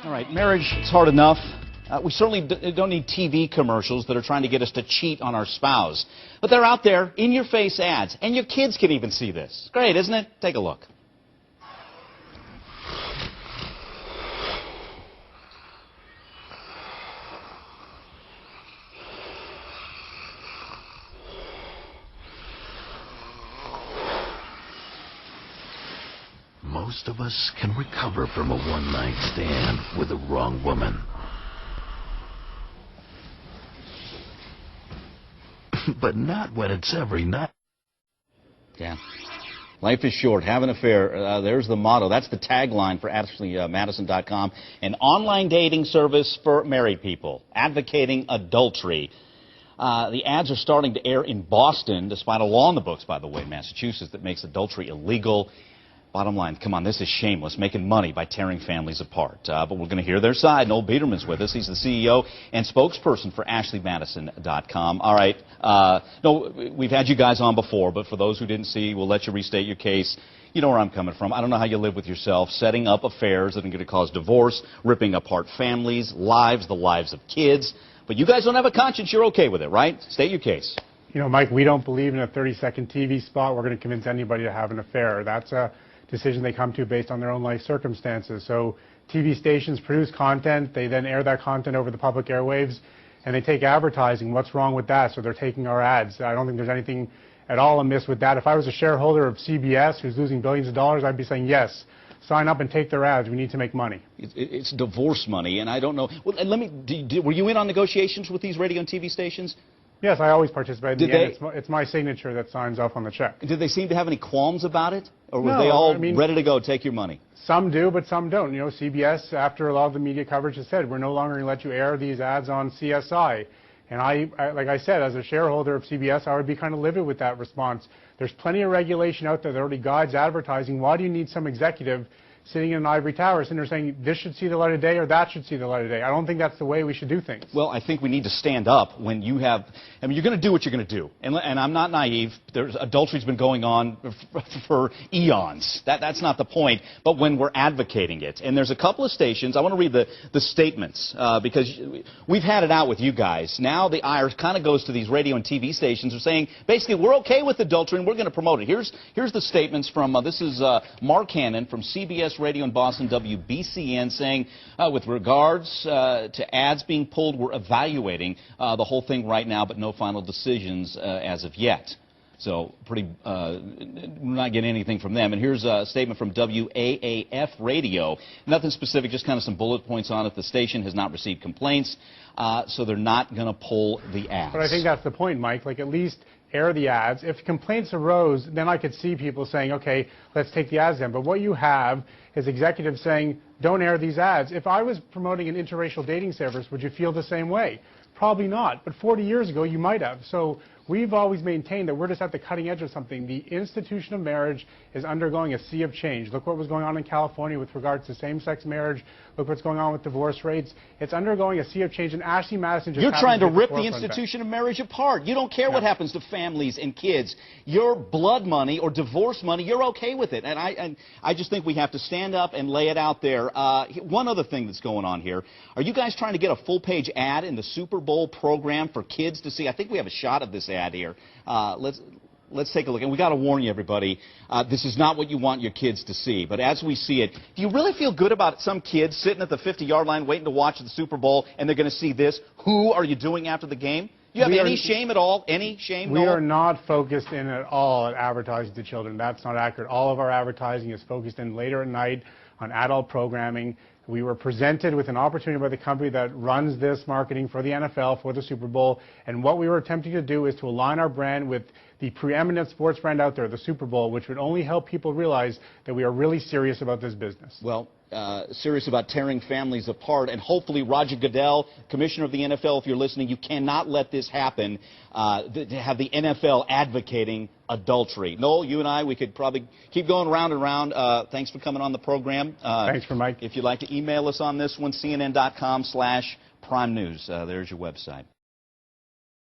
All right, marriage is hard enough. We certainly don't need TV commercials that are trying to get us to cheat on our spouse. But they're out there, in-your-face ads, and your kids can even see this. Great, isn't it? Take a look. Most of us can recover from a one-night stand with the wrong woman. But not when it's every night. Yeah. Life is short. Have an affair. There's the motto. That's the tagline for Madison.com, an online dating service for married people advocating adultery. The ads are starting to air in Boston, despite a law in the books, by the way, in Massachusetts, that makes adultery illegal. Bottom line, come on, this is shameless, making money by tearing families apart. But we're going to hear their side. Noel Biederman's with us. He's the CEO and spokesperson for Madison.com. All right. No, we've had you guys on before, but for those who didn't see, we'll let you restate your case. You know where I'm coming from. I don't know how you live with yourself, setting up affairs that are going to cause divorce, ripping apart families, lives, the lives of kids. But you guys don't have a conscience. You're okay with it, right? State your case. You know, Mike, we don't believe in a 30-second TV spot. We're going to convince anybody to have an affair. That's a decision they come to based on their own life circumstances. So TV stations produce content, they then air that content over the public airwaves, and they take advertising. What's wrong with that? So they're taking our ads. I don't think there's anything at all amiss with that. If I was a shareholder of CBS who's losing billions of dollars, I'd be saying, yes, sign up and take their ads. We need to make money. It's divorce money, and I don't know. Well, let me. Were you in on negotiations with these radio and TV stations? Yes, I always participate. In the end, it's my signature that signs off on the check. Did they seem to have any qualms about it? Or were they all ready to go, take your money? Some do, but some don't. You know, CBS, after a lot of the media coverage has said, we're no longer going to let you air these ads on CSI. And I, like I said, as a shareholder of CBS, I would be kind of livid with that response. There's plenty of regulation out there that already guides advertising. Why do you need some executive sitting in an ivory tower sitting there saying this should see the light of day or that should see the light of day? I don't think that's the way we should do things. Well, I think we need to stand up when you have, I mean, you're going to do what you're going to do. And I'm not naive. Adultery's been going on for eons. That's not the point. But when we're advocating it, and there's a couple of stations, I want to read the statements because we've had it out with you guys. Now the ire kind of goes to these radio and TV stations who are saying, basically, we're okay with adultery and we're going to promote it. Here's the statements from, this is Mark Hannon from CBS Radio in Boston, WBCN, saying, with regards to ads being pulled, we're evaluating the whole thing right now, but no final decisions as of yet. So we're not getting anything from them. And here's a statement from WAAF Radio. Nothing specific, just kind of some bullet points on it. The station has not received complaints, so they're not going to pull the ads. But I think that's the point, Mike. Like, at least air the ads. If complaints arose, then I could see people saying, okay, let's take the ads down. But what you have is executives saying, don't air these ads. If I was promoting an interracial dating service, would you feel the same way? Probably not. But 40 years ago, you might have. So we've always maintained that we're just at the cutting edge of something. The institution of marriage is undergoing a sea of change. Look what was going on in California with regards to same-sex marriage. Look what's going on with divorce rates. It's undergoing a sea of change. And Ashley Madison just You're trying to rip the institution of marriage apart. You don't care what happens to families and kids. Your blood money or divorce money, you're okay with it. And I just think we have to stand up and lay it out there. One other thing that's going on here. Are you guys trying to get a full-page ad in the Super Bowl program for kids to see? I think we have a shot of this ad here. Let's take a look. And we got to warn you, everybody, this is not what you want your kids to see. But as we see it, do you really feel good about some kids sitting at the 50-yard line waiting to watch the Super Bowl, and they're going to see this? Who are you doing after the game? You have any shame at all? Any shame? We are not focused in at all at advertising to children. That's not accurate. All of our advertising is focused in later at night on adult programming. We were presented with an opportunity by the company that runs this marketing for the NFL, for the Super Bowl, and what we were attempting to do is to align our brand with the preeminent sports brand out there, the Super Bowl, which would only help people realize that we are really serious about this business. Well, serious about tearing families apart, and hopefully Roger Goodell, commissioner of the NFL, if you're listening, you cannot let this happen, to have the NFL advocating adultery. Noel, you and I, we could probably keep going round and round. Thanks for coming on the program. Thanks for Mike. If you'd like to email us on this one, cnn.com/Prime News. There's your website.